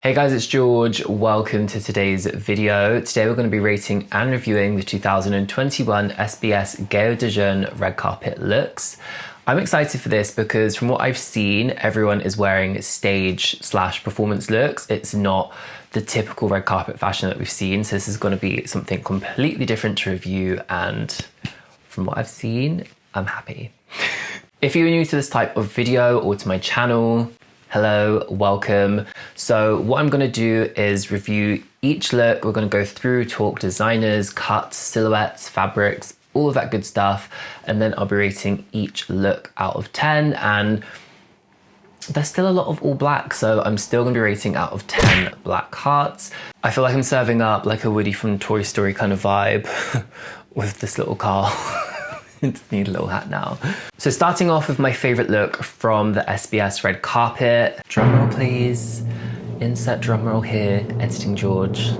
Hey guys, it's George. Welcome to today's video. Today we're going to be rating and reviewing the 2021 SBS Gayo Daejun red carpet looks. I'm excited for this because from what I've seen, everyone is wearing stage/performance looks. It's not the typical red carpet fashion that we've seen. So this is going to be something completely different to review, and from what I've seen, I'm happy. If you're new to this type of video or to my channel, hello, welcome. So what I'm going to do is review each look. We're going to go through, talk designers, cuts, silhouettes, fabrics, all of that good stuff. And then I'll be rating each look out of 10. And there's still a lot of all black, so I'm still going to be rating out of 10 black hearts. I feel like I'm serving up like a Woody from Toy Story kind of vibe with this little car. Just need a little hat now. So starting off with my favorite look from the SBS red carpet. Drumroll please. Insert drumroll here. Editing George.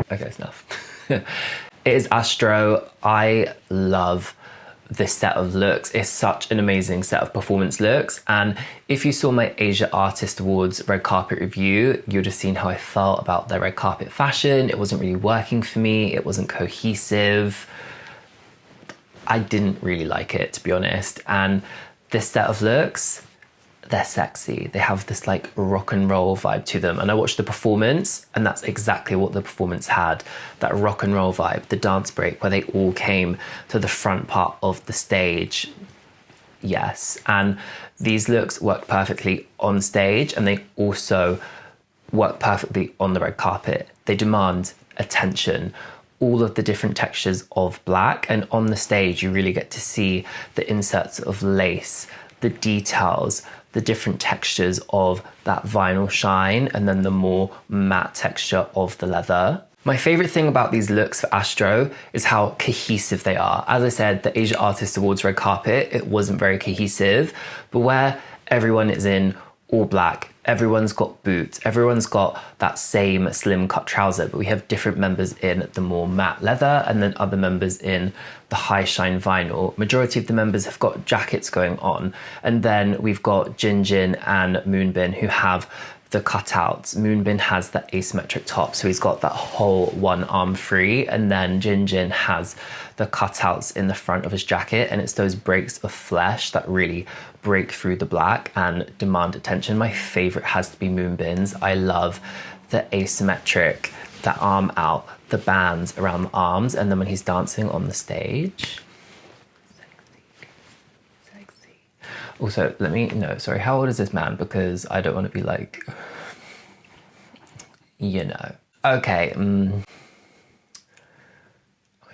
Okay, it's enough. It is Astro. I love this set of looks. It's such an amazing set of performance looks. And if you saw my Asia Artist Awards red carpet review, you'd have seen how I felt about their red carpet fashion. It wasn't really working for me. It wasn't cohesive. I didn't really like it, to be honest. And this set of looks, they're sexy. They have this like rock and roll vibe to them. And I watched the performance, and that's exactly what the performance had. That rock and roll vibe, the dance break where they all came to the front part of the stage. Yes, and these looks work perfectly on stage, and they also work perfectly on the red carpet. They demand attention. All of the different textures of black, and on the stage you really get to see the inserts of lace, the details, the different textures of that vinyl shine, and then the more matte texture of the leather. My favorite thing about these looks for Astro is how cohesive they are. As I said, the Asia Artist Awards red carpet, it wasn't very cohesive, but where everyone is in all black, everyone's got boots, everyone's got that same slim cut trouser, but we have different members in the more matte leather and then other members in the high shine vinyl. Majority of the members have got jackets going on. And then we've got Jinjin and Moonbin who have the cutouts. Moonbin has the asymmetric top, so he's got that whole one arm free, and then Jinjin has the cutouts in the front of his jacket, and it's those breaks of flesh that really break through the black and demand attention. My favorite has to be Moonbin's. I love the asymmetric, the arm out, the bands around the arms, and then when he's dancing on the stage. Also, sorry, how old is this man? Because I don't want to be like, you know. Okay. Oh my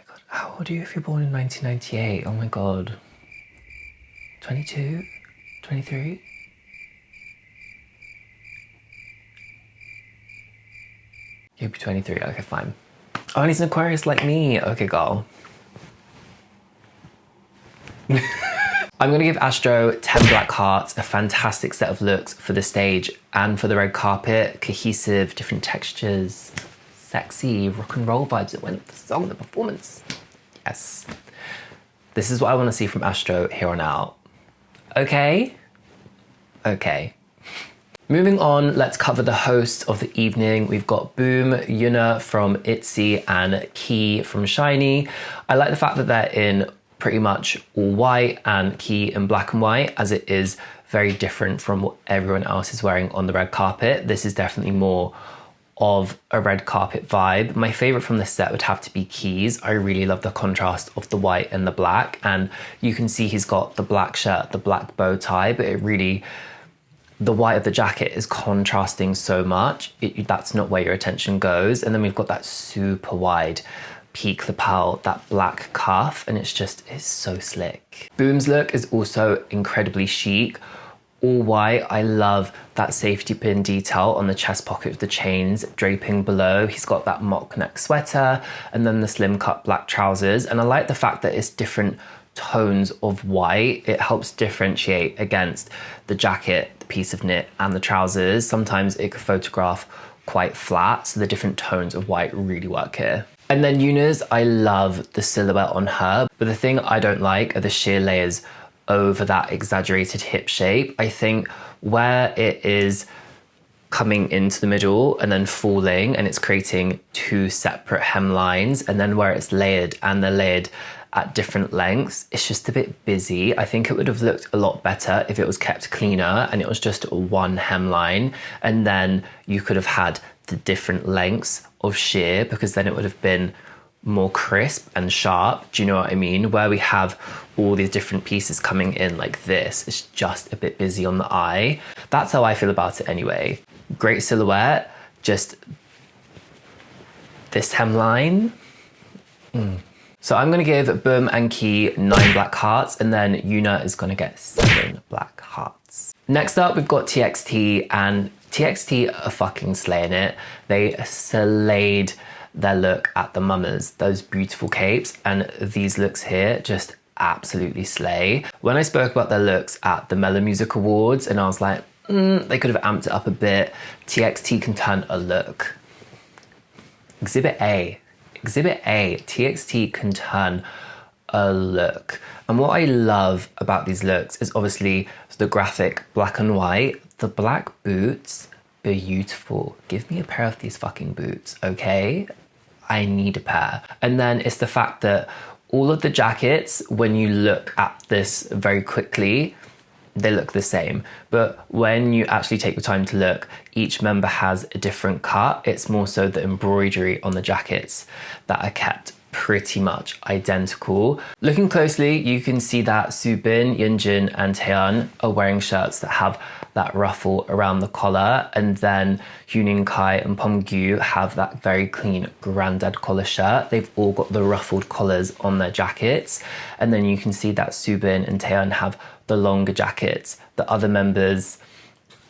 God. How old are you if you're born in 1998? Oh my God. 22? 23? You'll be 23. Okay, fine. Oh, and he's an Aquarius like me. Okay, girl. I'm going to give Astro 10 black hearts, a fantastic set of looks for the stage and for the red carpet. Cohesive, different textures, sexy, rock and roll vibes that went with the song, the performance. Yes. This is what I want to see from Astro here on out. Okay? Okay. Moving on, let's cover the hosts of the evening. We've got Boom, Yuna from Itzy, and Key from SHINee. I like the fact that they're in pretty much all white and Key in black and white, as it is very different from what everyone else is wearing on the red carpet. This is definitely more of a red carpet vibe. My favorite from this set would have to be Key's. I really love the contrast of the white and the black, and you can see he's got the black shirt, the black bow tie, but the white of the jacket is contrasting so much. That's not where your attention goes. And then we've got that super wide peak lapel, that black cuff, and it's so slick. Boom's look is also incredibly chic. All white. I love that safety pin detail on the chest pocket of the chains draping below. He's got that mock neck sweater and then the slim cut black trousers. And I like the fact that it's different tones of white. It helps differentiate against the jacket, the piece of knit, and the trousers. Sometimes it could photograph quite flat, so the different tones of white really work here. And then Yuna's, I love the silhouette on her, but the thing I don't like are the sheer layers over that exaggerated hip shape. I think where it is coming into the middle and then falling, and it's creating two separate hemlines. And then where it's layered and they're layered at different lengths, it's just a bit busy. I think it would have looked a lot better if it was kept cleaner and it was just one hemline, and then you could have had the different lengths of sheer, because then it would have been more crisp and sharp. Do you know what I mean? Where we have all these different pieces coming in like this, it's just a bit busy on the eye. That's how I feel about it anyway. Great silhouette, just this hemline. So I'm gonna give Boom and Key 9 black hearts, and then Yuna is gonna get 7 black hearts. Next up, we've got TXT, and TXT are fucking slaying it. They slayed their look at the Mummers, those beautiful capes, and these looks here just absolutely slay. When I spoke about their looks at the Mellow Music Awards, and I was like, they could have amped it up a bit, TXT can turn a look. Exhibit A, TXT can turn a look. And what I love about these looks is obviously the graphic black and white. The black boots, beautiful. Give me a pair of these fucking boots, okay? I need a pair. And then it's the fact that all of the jackets, when you look at this very quickly, they look the same. But when you actually take the time to look, each member has a different cut. It's more so the embroidery on the jackets that are kept pretty much identical. Looking closely, you can see that Soobin, Yeonjun and Taeyeon are wearing shirts that have that ruffle around the collar, and then Hyunin Kai and Pyeonggu have that very clean grandad collar shirt. They've all got the ruffled collars on their jackets, and then you can see that Soobin and Taeyeon have the longer jackets. The other members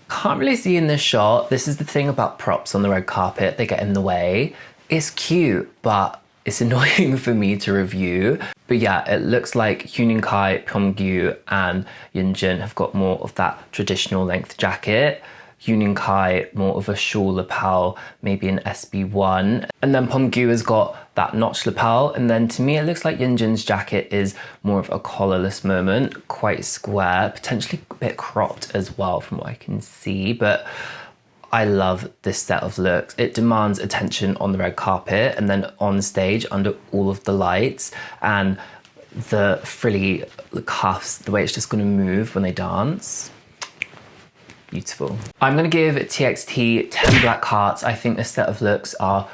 can't really see in this shot. This is the thing about props on the red carpet, they get in the way. It's cute, but it's annoying for me to review. But yeah, it looks like Hyunin Kai, Pyeonggu and Yeonjun have got more of that traditional length jacket. Hyunin Kai more of a shawl lapel, maybe an SB1. And then Pyeonggu has got that notch lapel. And then to me, it looks like Yeonjun's jacket is more of a collarless moment, quite square, potentially a bit cropped as well from what I can see. But I love this set of looks. It demands attention on the red carpet and then on stage under all of the lights, and the frilly cuffs, the way it's just gonna move when they dance. Beautiful. I'm gonna give TXT 10 black hearts. I think this set of looks are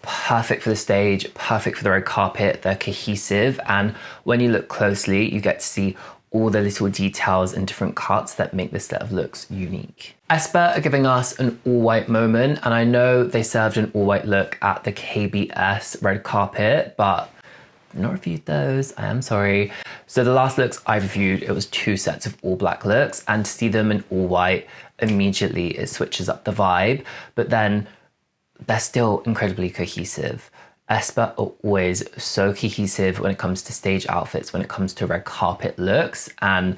perfect for the stage, perfect for the red carpet. They're cohesive, and when you look closely, you get to see all the little details and different cuts that make this set of looks unique. aespa are giving us an all-white moment, and I know they served an all-white look at the KBS red carpet, but I've not reviewed those, I am sorry. So the last looks I reviewed, it was 2 sets of all black looks, and to see them in all white, immediately it switches up the vibe, but then they're still incredibly cohesive. aespa are always so cohesive when it comes to stage outfits, when it comes to red carpet looks, and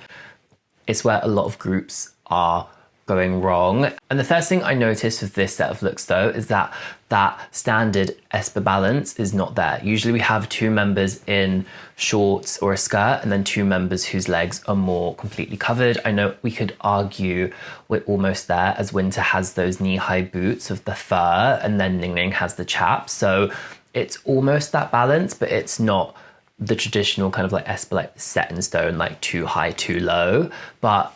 it's where a lot of groups are going wrong. And the first thing I noticed with this set of looks though is that that standard aespa balance is not there. Usually we have 2 members in shorts or a skirt and then 2 members whose legs are more completely covered. I know we could argue we're almost there, as Winter has those knee-high boots of the fur and then Ningning has the chaps. So it's almost that balance, but it's not the traditional kind of like aespa, like set in stone, like too high, too low, but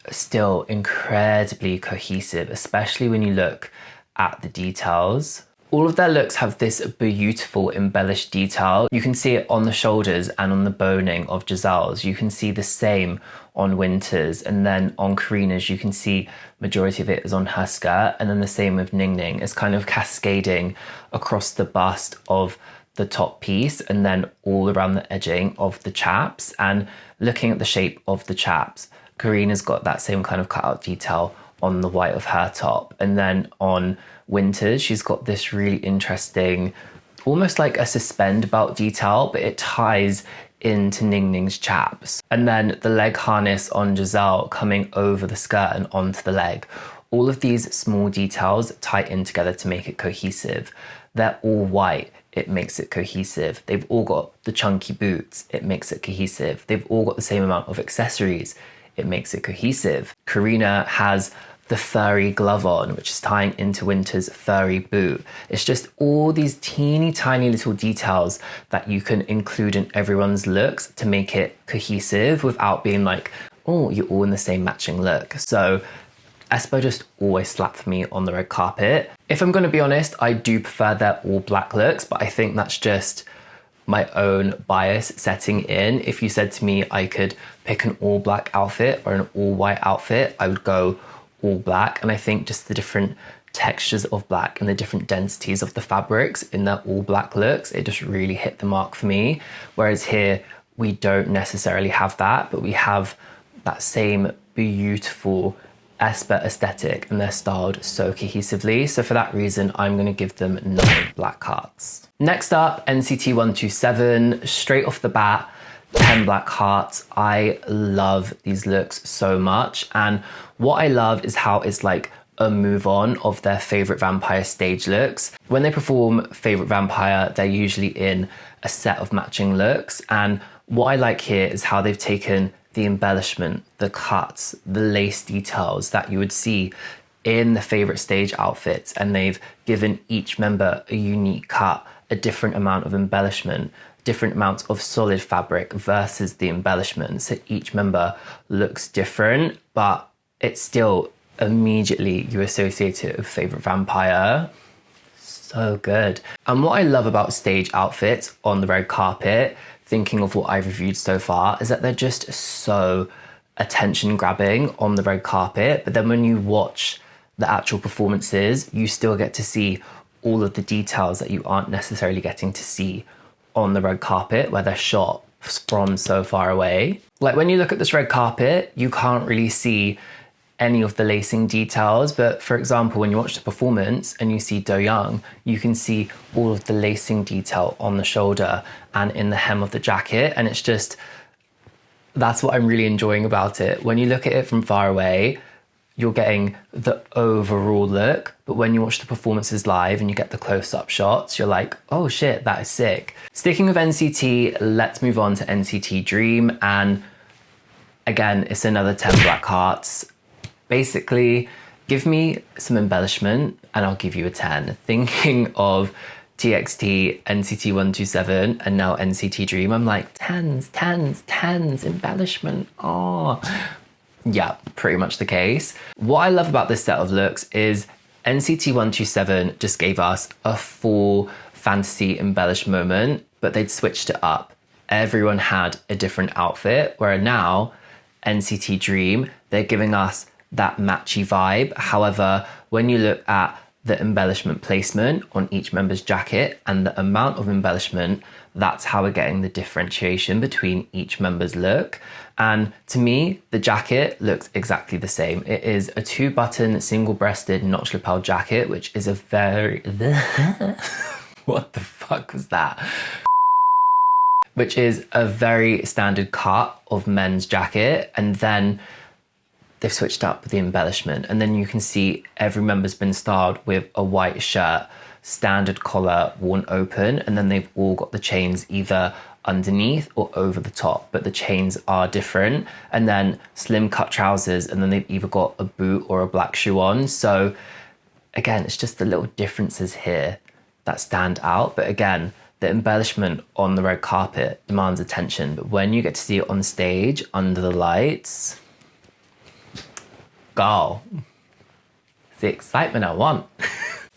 still incredibly cohesive, especially when you look at the details. All of their looks have this beautiful embellished detail. You can see it on the shoulders and on the boning of Giselle's. You can see the same on Winter's, and then on Karina's you can see majority of it is on her skirt, and then the same with Ningning. It's kind of cascading across the bust of the top piece and then all around the edging of the chaps. And looking at the shape of the chaps, Karina's got that same kind of cutout detail on the white of her top. And then on Winter's, she's got this really interesting, almost like a suspend belt detail, but it ties into Ningning's chaps. And then the leg harness on Giselle coming over the skirt and onto the leg. All of these small details tie in together to make it cohesive. They're all white. It makes it cohesive. They've all got the chunky boots. It makes it cohesive. They've all got the same amount of accessories. It makes it cohesive. Karina has the furry glove on, which is tying into Winter's furry boot. It's just all these teeny tiny little details that you can include in everyone's looks to make it cohesive without being like, oh, you're all in the same matching look. So Aespa just always slap for me on the red carpet. If I'm gonna be honest, I do prefer their all black looks, but I think that's just my own bias setting in. If you said to me I could pick an all black outfit or an all white outfit, I would go all black. And I think just the different textures of black and the different densities of the fabrics in their all black looks, it just really hit the mark for me. Whereas here, we don't necessarily have that, but we have that same beautiful Aespa aesthetic and they're styled so cohesively. So for that reason, I'm gonna give them 9 black hearts. Next up, NCT 127, straight off the bat, 10 black hearts. I love these looks so much. And what I love is how it's like a move on of their favorite vampire stage looks. When they perform favorite vampire, they're usually in a set of matching looks. And what I like here is how they've taken the embellishment, the cuts, the lace details that you would see in the favorite stage outfits, and they've given each member a unique cut, a different amount of embellishment, different amounts of solid fabric versus the embellishment. So each member looks different, but it's still immediately you associate it with favorite vampire. So good. And what I love about stage outfits on the red carpet, thinking of what I've reviewed so far, is that they're just so attention grabbing on the red carpet. But then when you watch the actual performances, you still get to see all of the details that you aren't necessarily getting to see on the red carpet where they're shot from so far away. Like when you look at this red carpet, you can't really see any of the lacing details, but for example, when you watch the performance and you see Do Young, you can see all of the lacing detail on the shoulder and in the hem of the jacket, and it's just, that's what I'm really enjoying about it. When you look at it from far away, you're getting the overall look, but when you watch the performances live and you get the close-up shots, you're like, oh shit, that is sick. Sticking with NCT, let's move on to NCT Dream, and again, it's another 10 black hearts. Basically, give me some embellishment and I'll give you a 10. Thinking of TXT, NCT 127, and now NCT Dream, I'm like, 10s, 10s, 10s, embellishment, oh. Yeah, pretty much the case. What I love about this set of looks is NCT 127 just gave us a full fantasy embellished moment, but they'd switched it up. Everyone had a different outfit, where now NCT Dream, they're giving us that matchy vibe. However, when you look at the embellishment placement on each member's jacket and the amount of embellishment, that's how we're getting the differentiation between each member's look. And to me, the jacket looks exactly the same. It is a 2-button, single-breasted notch lapel jacket, which is a very... What the fuck was that? Which is a very standard cut of men's jacket. And then they've switched up with the embellishment, and then you can see every member's been styled with a white shirt, standard collar worn open, and then they've all got the chains either underneath or over the top, but the chains are different, and then slim cut trousers, and then they've either got a boot or a black shoe on. So again, it's just the little differences here that stand out. But again, the embellishment on the red carpet demands attention, but when you get to see it on stage under the lights, go. It's the excitement I want.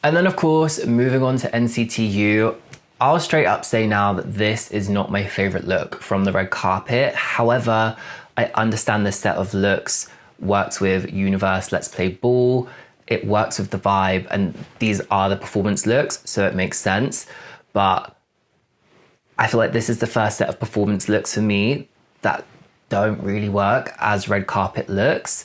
And then of course, moving on to NCTU, I'll straight up say now that this is not my favorite look from the red carpet. However, I understand this set of looks works with Universe Let's Play Ball. It works with the vibe, and these are the performance looks, so it makes sense. But I feel like this is the first set of performance looks for me that don't really work as red carpet looks.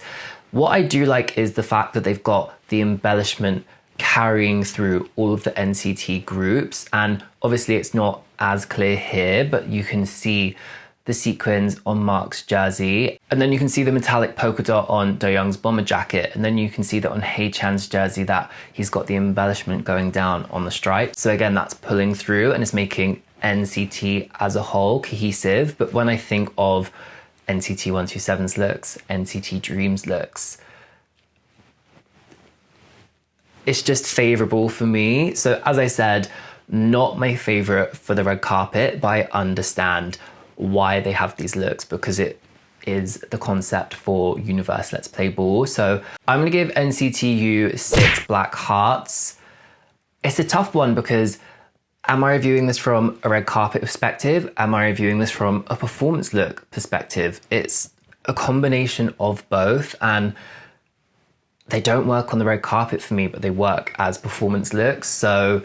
What I do like is the fact that they've got the embellishment carrying through all of the NCT groups. And obviously it's not as clear here, but you can see the sequins on Mark's jersey. And then you can see the metallic polka dot on Do Young's bomber jacket. And then you can see that on Hae Chan's jersey that he's got the embellishment going down on the stripe. So again, that's pulling through and it's making NCT as a whole cohesive. But when I think of NCT 127's looks, NCT Dream's looks, it's just favourable for me. So as I said, not my favourite for the red carpet, but I understand why they have these looks because it is the concept for Universe Let's Play Ball. So I'm gonna give NCTU 6 black hearts. It's a tough one because am I reviewing this from a red carpet perspective? Am I reviewing this from a performance look perspective? It's a combination of both, and they don't work on the red carpet for me, but they work as performance looks. So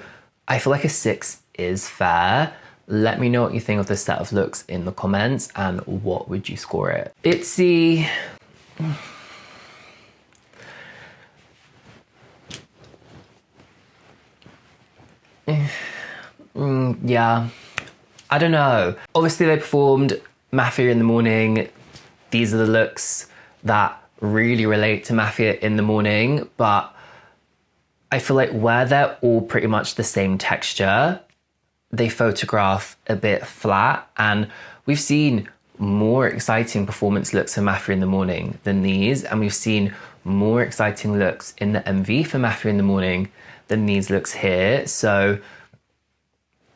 I feel like a 6 is fair. Let me know what you think of this set of looks in the comments and what would you score it. Itzy. Yeah, I don't know. Obviously they performed Mafia in the Morning. These are the looks that really relate to Mafia in the Morning, but I feel like where they're all pretty much the same texture, they photograph a bit flat, and we've seen more exciting performance looks for Mafia in the Morning than these, and we've seen more exciting looks in the MV for Mafia in the Morning than these looks here. So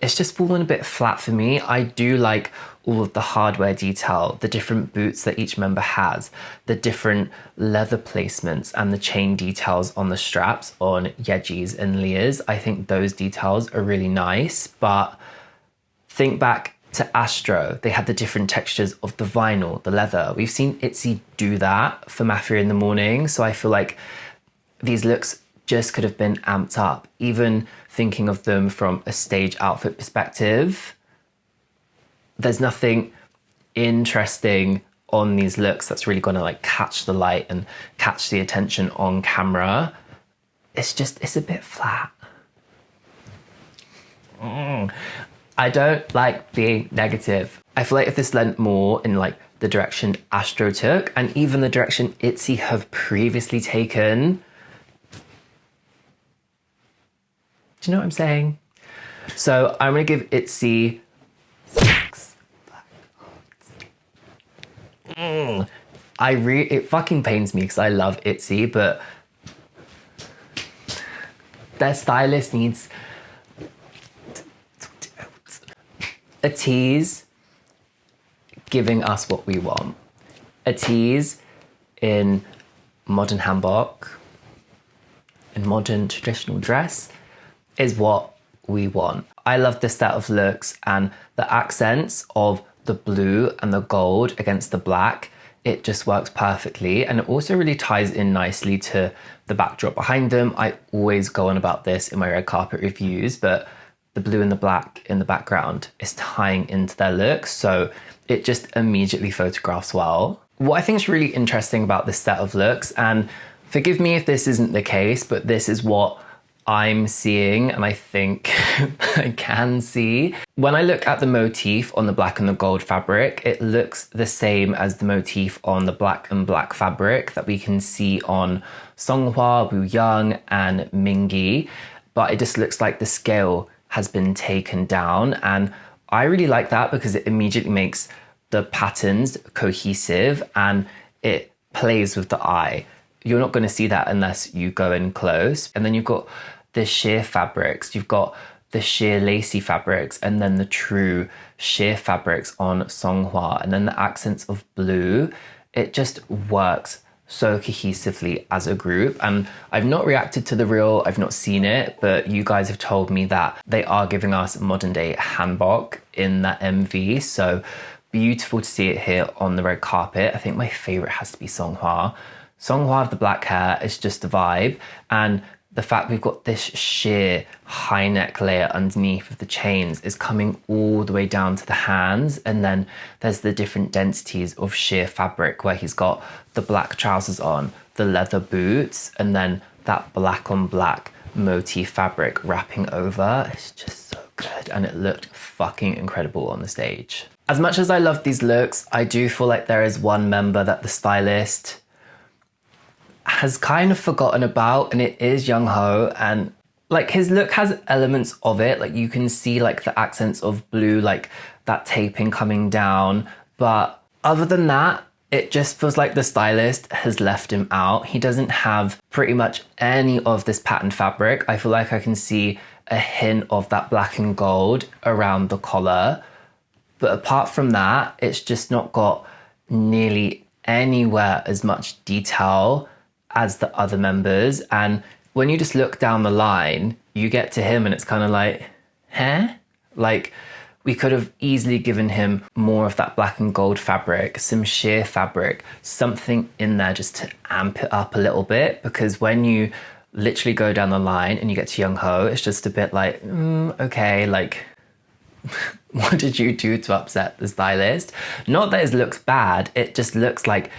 it's just fallen a bit flat for me. I do like all of the hardware detail, the different boots that each member has, the different leather placements and the chain details on the straps on Yeji's and Leah's. I think those details are really nice, but think back to Astro. They had the different textures of the vinyl, the leather. We've seen Itzy do that for Mafia in the Morning, so I feel like these looks just could have been amped up. Even thinking of them from a stage outfit perspective, there's nothing interesting on these looks that's really gonna like catch the light and catch the attention on camera. It's a bit flat. I don't like being negative. I feel like if this lent more in like the direction Astro took and even the direction Itzy have previously taken, do you know what I'm saying? So I'm gonna give Itzy 6 black hearts. It fucking pains me because I love Itzy, but their stylist needs a tease giving us what we want. A tease in modern hanbok, in modern traditional dress is what we want. I love this set of looks and the accents of the blue and the gold against the black. It just works perfectly, and it also really ties in nicely to the backdrop behind them. I always go on about this in my red carpet reviews, but the blue and the black in the background is tying into their looks, so it just immediately photographs well. What I think is really interesting about this set of looks, and forgive me if this isn't the case, but this is what I'm seeing and I think I can see. When I look at the motif on the black and the gold fabric, it looks the same as the motif on the black and black fabric that we can see on Songhwa, Woo Young and Mingi, but it just looks like the scale has been taken down, and I really like that because it immediately makes the patterns cohesive and it plays with the eye. You're not going to see that unless you go in close. And then you've got the sheer fabrics, you've got the sheer lacy fabrics, and then the true sheer fabrics on Songhwa, and then the accents of blue. It just works so cohesively as a group. And I've not reacted to the reel, I've not seen it, but you guys have told me that they are giving us modern day hanbok in that MV, so beautiful to see it here on the red carpet. I think my favorite has to be Songhwa. Songhwa with the black hair is just a vibe, and the fact we've got this sheer high neck layer underneath of the chains is coming all the way down to the hands, and then there's the different densities of sheer fabric where he's got the black trousers on, the leather boots, and then that black on black motif fabric wrapping over. It's just so good, and it looked fucking incredible on the stage. As much as I love these looks, I do feel like there is one member that the stylist has kind of forgotten about, and it is Young Ho. And like his look has elements of it, like you can see like the accents of blue, like that taping coming down, but other than that, it just feels like the stylist has left him out. He doesn't have pretty much any of this patterned fabric. I feel like I can see a hint of that black and gold around the collar. But apart from that, it's just not got nearly anywhere as much detail as the other members. And when you just look down the line, you get to him and it's kind of like, huh? Like, we could have easily given him more of that black and gold fabric, some sheer fabric, something in there just to amp it up a little bit. Because when you literally go down the line and you get to Young Ho, it's just a bit like, okay, like, what did you do to upset the stylist? Not that it looks bad, it just looks like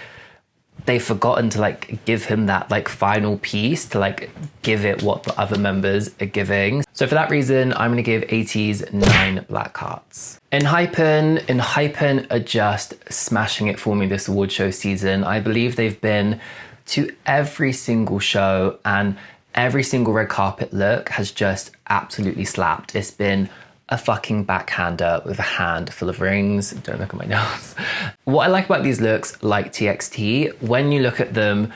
they've forgotten to like give him that like final piece to like give it what the other members are giving. So for that reason, I'm gonna give Itzy's 9 black hearts. Hypen are just smashing it for me this award show season. I believe they've been to every single show and every single red carpet look has just absolutely slapped. It's been a fucking backhander with a hand full of rings. Don't look at my nails. What I like about these looks, like TXT, when you look at them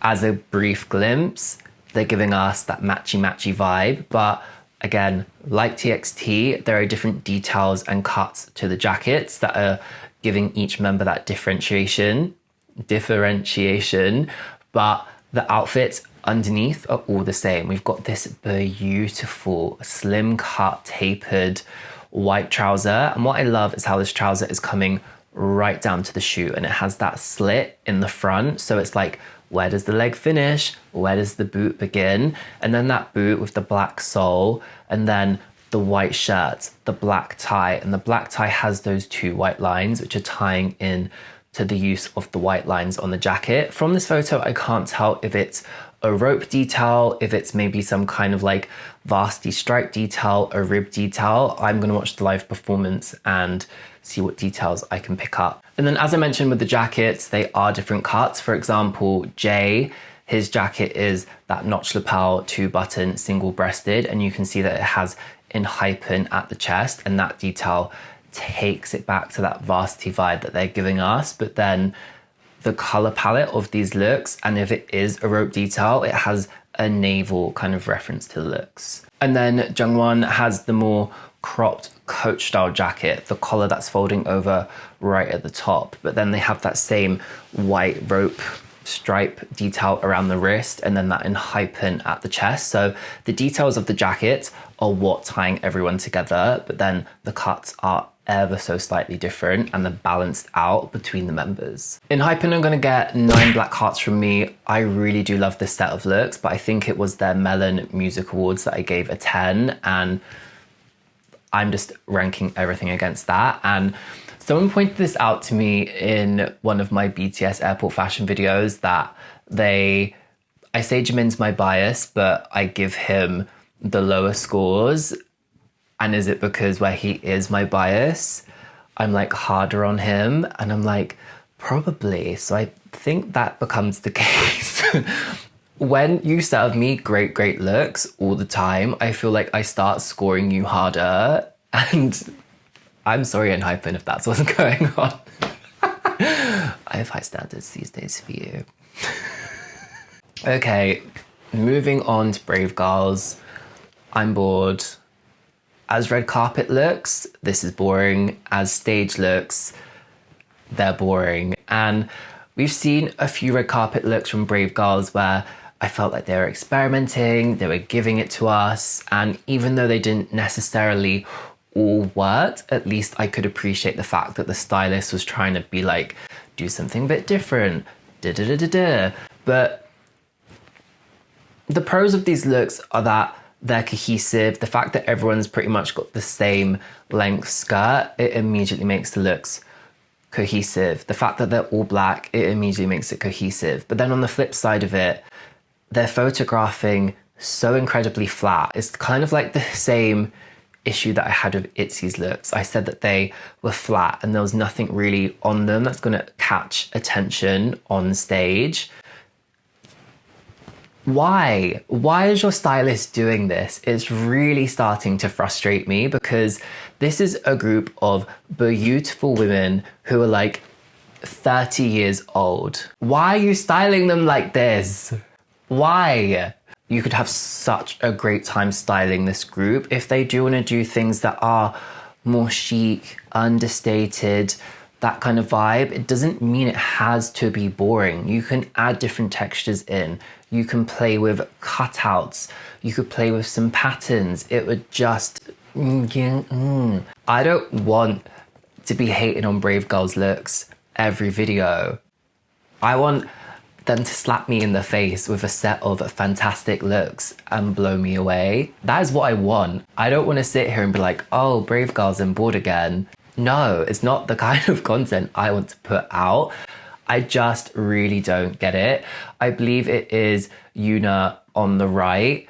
as a brief glimpse, they're giving us that matchy-matchy vibe. But again, like TXT, there are different details and cuts to the jackets that are giving each member that differentiation. But the outfits underneath are all the same. We've got this beautiful slim cut tapered white trouser, and what I love is how this trouser is coming right down to the shoe and it has that slit in the front, so it's like, where does the leg finish, where does the boot begin? And then that boot with the black sole, and then the white shirt, the black tie, and the black tie has those 2 white lines which are tying in to the use of the white lines on the jacket. From this photo, I can't tell if it's a rope detail, if it's maybe some kind of like varsity stripe detail, a rib detail. I'm gonna watch the live performance and see what details I can pick up. And then as I mentioned with the jackets, they are different cuts. For example, Jay, his jacket is that notch lapel 2-button single breasted, and you can see that it has Hypen at the chest, and that detail takes it back to that varsity vibe that they're giving us. But then the color palette of these looks, and if it is a rope detail, it has a navel kind of reference to the looks. And then Jungwon has the more cropped coach style jacket, the collar that's folding over right at the top, but then they have that same white rope stripe detail around the wrist, and then that Hypen at the chest. So the details of the jacket are what tying everyone together, but then the cuts are ever so slightly different and they're balanced out between the members. Hypen are gonna get 9 black hearts from me. I really do love this set of looks, but I think it was their Melon Music Awards that I gave a 10, and I'm just ranking everything against that. And someone pointed this out to me in one of my BTS airport fashion videos, that I say Jimin's my bias, but I give him the lower scores. And is it because where he is my bias, I'm like harder on him? And I'm like, probably. So I think that becomes the case. When you serve me great looks all the time, I feel like I start scoring you harder. And I'm sorry, Hypen, if that's what's going on. I have high standards these days for you. Okay, moving on to Brave Girls. I'm bored. As red carpet looks, this is boring. As stage looks, they're boring. And we've seen a few red carpet looks from Brave Girls where I felt like they were experimenting, they were giving it to us, and even though they didn't necessarily all work, at least I could appreciate the fact that the stylist was trying to be like, do something a bit different, But the pros of these looks are that they're cohesive. The fact that everyone's pretty much got the same length skirt, it immediately makes the looks cohesive. The fact that they're all black, it immediately makes it cohesive. But then on the flip side of it, they're photographing so incredibly flat. It's kind of like the same issue that I had with Itzy's looks. I said that they were flat and there was nothing really on them that's gonna catch attention on stage. Why? Why is your stylist doing this? It's really starting to frustrate me, because this is a group of beautiful women who are like 30 years old. Why are you styling them like this? Why? You could have such a great time styling this group if they do want to do things that are more chic, understated, that kind of vibe. It doesn't mean it has to be boring. You can add different textures in. You can play with cutouts. You could play with some patterns. It would just... I don't want to be hating on Brave Girls' looks every video. I want them to slap me in the face with a set of fantastic looks and blow me away. That is what I want. I don't want to sit here and be like, oh, Brave Girls, I'm bored again. No, it's not the kind of content I want to put out. I just really don't get it. I believe it is Yuna on the right.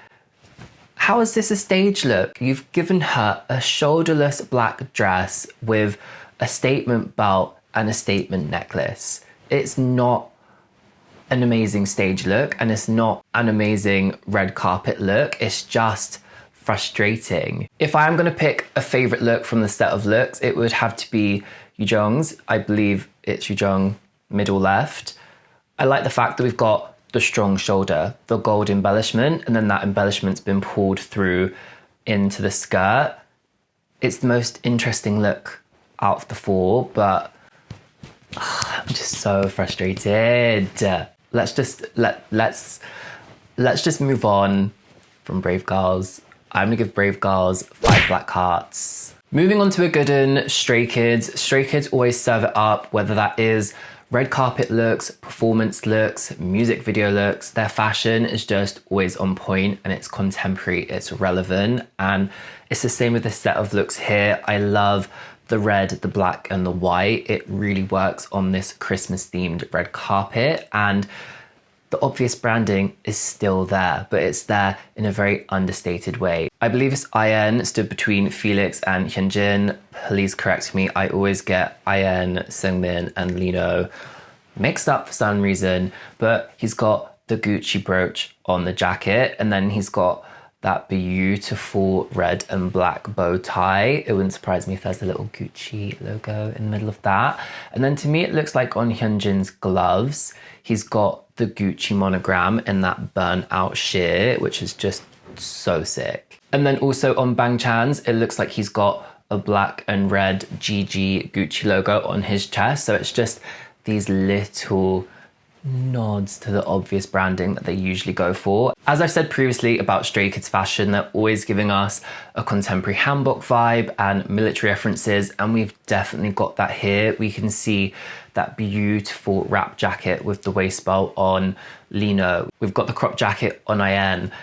How is this a stage look? You've given her a shoulderless black dress with a statement belt and a statement necklace. It's not an amazing stage look and it's not an amazing red carpet look. It's just frustrating. If I am going to pick a favorite look from the set of looks, it would have to be Yoojong's. I believe it's Yoojong middle left. I like the fact that we've got the strong shoulder, the gold embellishment, and then that embellishment's been pulled through into the skirt. It's the most interesting look out of the four, but I'm just so frustrated. Let's just move on from Brave Girls. I'm gonna give Brave Girls 5 black hearts. Moving on to a good one, Stray Kids. Stray Kids always serve it up, whether that is red carpet looks, performance looks, music video looks. Their fashion is just always on point and it's contemporary, it's relevant. And it's the same with the set of looks here. I love the red, the black and the white. It really works on this Christmas themed red carpet, and the obvious branding is still there, but it's there in a very understated way. I believe it's IN stood between Felix and Hyunjin. Please correct me, I always get IN, Seungmin and Lino mixed up for some reason, but he's got the Gucci brooch on the jacket, and then he's got that beautiful red and black bow tie. It wouldn't surprise me if there's a little Gucci logo in the middle of that. And then to me, it looks like on Hyunjin's gloves, he's got the Gucci monogram in that burnt out sheer, which is just so sick. And then also on Bang Chan's, it looks like he's got a black and red GG Gucci logo on his chest. So it's just these little nods to the obvious branding that they usually go for. As I've said previously about Stray Kids fashion, they're always giving us a contemporary Hanbok vibe and military references, and we've definitely got that here. We can see that beautiful wrap jacket with the waist belt on Lino. We've got the crop jacket on IN.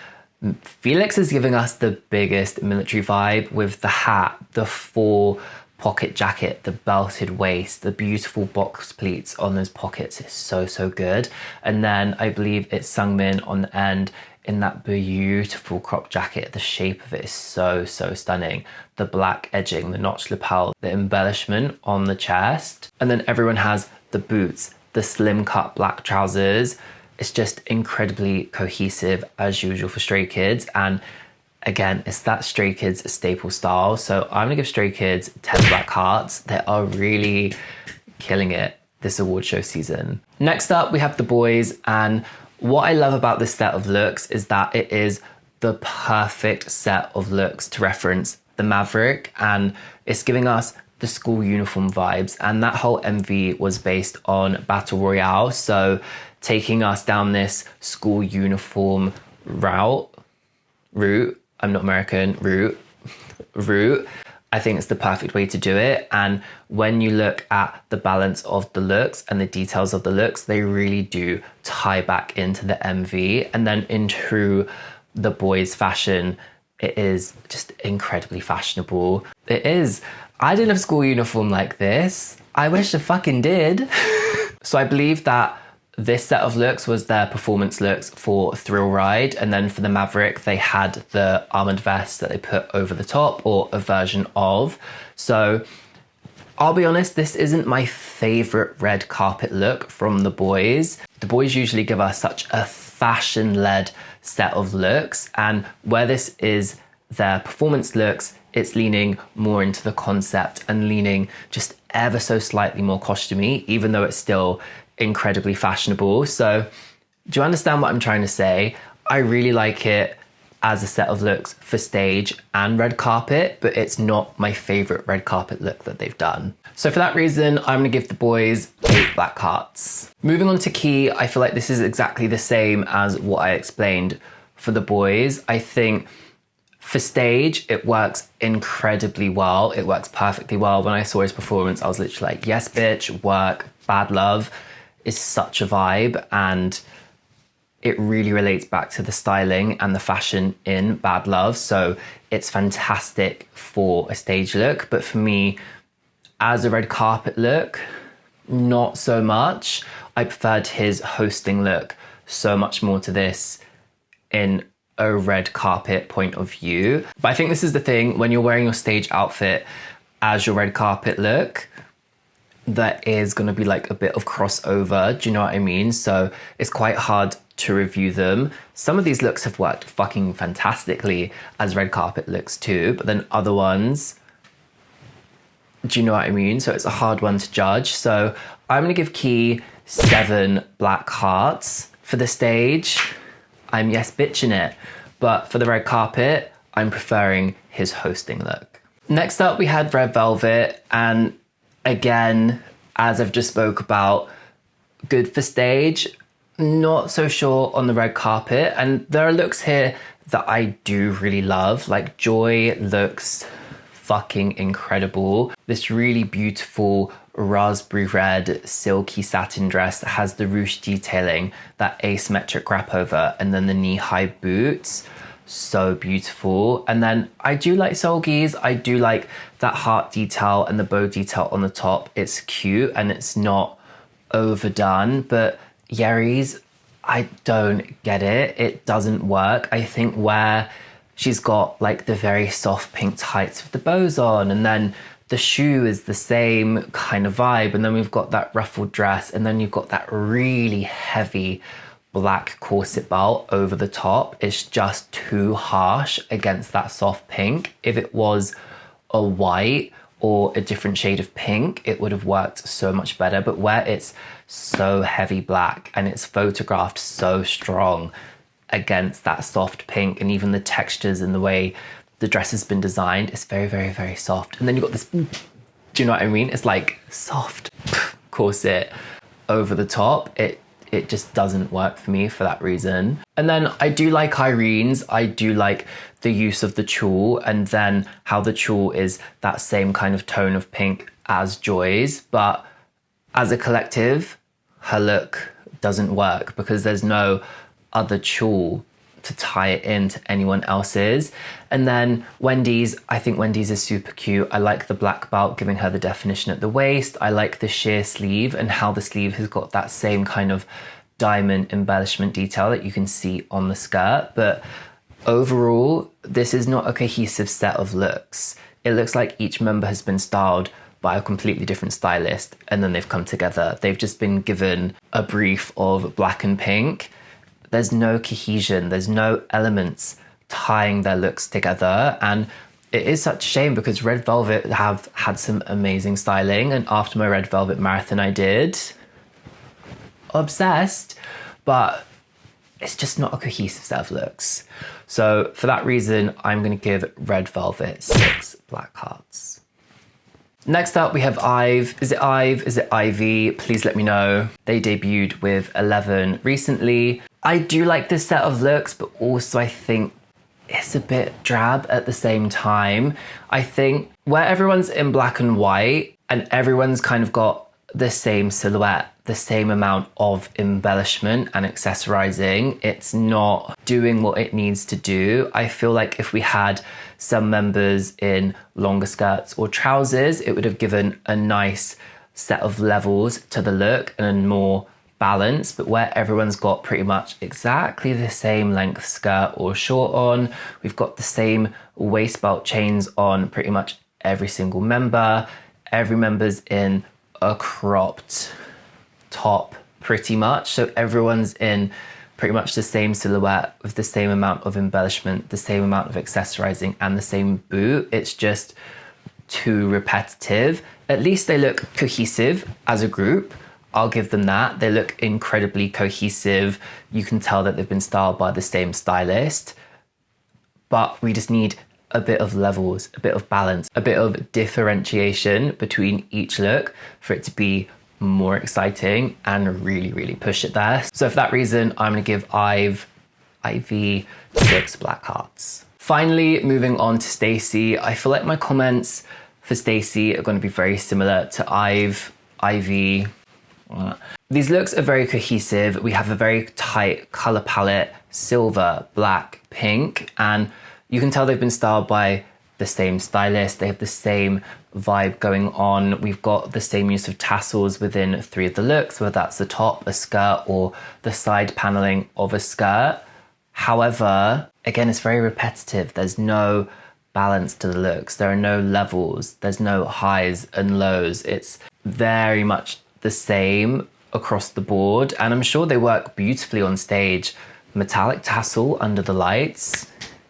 Felix is giving us the biggest military vibe with the hat, the full pocket jacket, the belted waist, the beautiful box pleats on those pockets is so, so good. And then I believe it's Seungmin on the end in that beautiful crop jacket. The shape of it is so, so stunning. The black edging, the notched lapel, the embellishment on the chest. And then everyone has the boots, the slim cut black trousers. It's just incredibly cohesive as usual for Stray Kids. And again, it's that Stray Kids staple style. So I'm gonna give Stray Kids 10 black hearts. They are really killing it this award show season. Next up, we have the boys. And what I love about this set of looks is that it is the perfect set of looks to reference the Maverick. And it's giving us the school uniform vibes. And that whole MV was based on Battle Royale. So taking us down this school uniform route, I'm not American, route. I think it's the perfect way to do it. And when you look at the balance of the looks and the details of the looks, they really do tie back into the MV. And then into the boys' fashion, it is just incredibly fashionable. It is. I didn't have school uniform like this. I wish I fucking did. So I believe that this set of looks was their performance looks for Thrill Ride, and then for the Maverick they had the armoured vest that they put over the top, or a version of. So I'll be honest, this isn't my favourite red carpet look from the boys. The boys usually give us such a fashion-led set of looks, and where this is their performance looks, it's leaning more into the concept and leaning just ever so slightly more costumey, even though it's still incredibly fashionable. So do you understand what I'm trying to say? I really like it as a set of looks for stage and red carpet, but it's not my favorite red carpet look that they've done. So for that reason, I'm gonna give the boys 8 black hearts. Moving on to Key, I feel like this is exactly the same as what I explained for the boys. I think for stage, it works incredibly well. It works perfectly well. When I saw his performance, I was literally like, yes, bitch, work. Bad Love is such a vibe, and it really relates back to the styling and the fashion in Bad Love. So it's fantastic for a stage look. But for me, as a red carpet look, not so much. I preferred his hosting look so much more to this in a red carpet point of view. But I think this is the thing, when you're wearing your stage outfit as your red carpet look, there is going to be like a bit of crossover. Do you know what I mean? So it's quite hard to review them. Some of these looks have worked fucking fantastically as red carpet looks too, but then other ones, do you know what I mean? So it's a hard one to judge. So I'm going to give Key 7 black hearts. For the stage, I'm yes bitching it, but for the red carpet, I'm preferring his hosting look. Next up, we had Red Velvet, and again, as I've just spoke about, good for stage, not so sure on the red carpet. And there are looks here that I do really love, like Joy looks fucking incredible. This really beautiful raspberry red silky satin dress that has the ruche detailing, that asymmetric wrap over, and then the knee-high boots. So beautiful. And then I do like Solgi's. I do like that heart detail and the bow detail on the top. It's cute and it's not overdone, but Yeri's, I don't get it. It doesn't work. I think where she's got like the very soft pink tights with the bows on, and then the shoe is the same kind of vibe, and then we've got that ruffled dress, and then you've got that really heavy black corset belt over the top. It's just too harsh against that soft pink. If it was a white or a different shade of pink, it would have worked so much better. But where it's so heavy black and it's photographed so strong against that soft pink, and even the textures and the way the dress has been designed, it's very, very, very soft. And then you've got this, do you know what I mean? It's like soft corset over the top. It just doesn't work for me for that reason. And then I do like Irene's. I do like the use of the tulle, and then how the tulle is that same kind of tone of pink as Joy's. But as a collective, her look doesn't work because there's no other tulle to tie it into anyone else's. And then Wendy's, I think Wendy's is super cute. I like the black belt giving her the definition at the waist. I like the sheer sleeve and how the sleeve has got that same kind of diamond embellishment detail that you can see on the skirt. But overall, this is not a cohesive set of looks. It looks like each member has been styled by a completely different stylist and then they've come together. They've just been given a brief of black and pink. There's no cohesion, there's no elements tying their looks together. And it is such a shame because Red Velvet have had some amazing styling. And after my Red Velvet marathon I did, obsessed, but it's just not a cohesive set of looks. So for that reason, I'm gonna give Red Velvet 6 black hearts. Next up, we have Ive. Is it Ive? Is it Ivy? Please let me know. They debuted with 11 recently. I do like this set of looks, but also I think it's a bit drab at the same time. I think where everyone's in black and white and everyone's kind of got the same silhouette, the same amount of embellishment and accessorizing, it's not doing what it needs to do. I feel like if we had some members in longer skirts or trousers, it would have given a nice set of levels to the look and a more balance. But where everyone's got pretty much exactly the same length skirt or short on, we've got the same waist belt chains on pretty much every single member. Every member's in a cropped top pretty much, so everyone's in pretty much the same silhouette with the same amount of embellishment, the same amount of accessorizing and the same boot. It's just too repetitive. At least they look cohesive as a group. I'll give them that. They look incredibly cohesive. You can tell that they've been styled by the same stylist, but we just need a bit of levels, a bit of balance, a bit of differentiation between each look for it to be more exciting and really, really push it there. So for that reason, I'm gonna give Ivy 6 black hearts. Finally, moving on to StayC. I feel like my comments for StayC are gonna be very similar to Ivy. These looks are very cohesive. We have a very tight color palette, silver, black, pink, and you can tell they've been styled by the same stylist. They have the same vibe going on. We've got the same use of tassels within 3 of the looks, whether that's the top, a skirt, or the side paneling of a skirt. However, again, it's very repetitive. There's no balance to the looks. There are no levels. There's no highs and lows. It's very much the same across the board. And I'm sure they work beautifully on stage. Metallic tassel under the lights.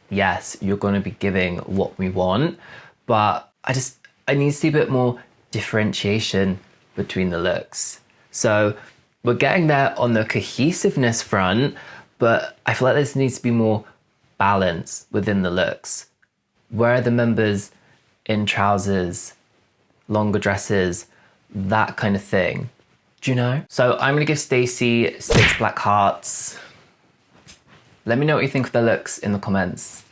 Yes, you're going to be giving what we want, but I need to see a bit more differentiation between the looks. So we're getting there on the cohesiveness front, but I feel like there needs to be more balance within the looks. Where are the members in trousers, longer dresses, that kind of thing? Do you know? So I'm gonna give StayC 6 black hearts. Let me know what you think of the looks in the comments.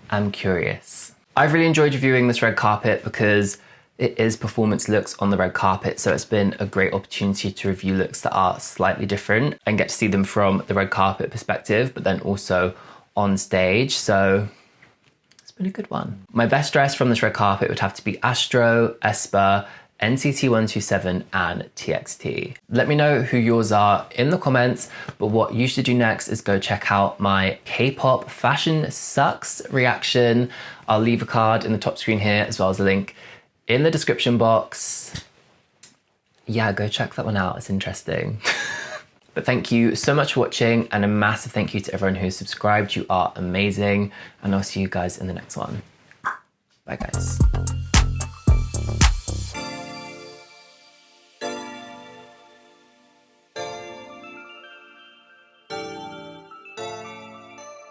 I'm curious. I've really enjoyed reviewing this red carpet because it is performance looks on the red carpet, so it's been a great opportunity to review looks that are slightly different and get to see them from the red carpet perspective, but then also on stage, so it's been a good one. My best dress from this red carpet would have to be Astro, Esper, NCT 127 and TXT. Let me know who yours are in the comments, but what you should do next is go check out my K-pop fashion sucks reaction. I'll leave a card in the top screen here as well as a link in the description box. Yeah, go check that one out, it's interesting. But thank you so much for watching, and a massive thank you to everyone who's subscribed. You are amazing, and I'll see you guys in the next one. Bye guys.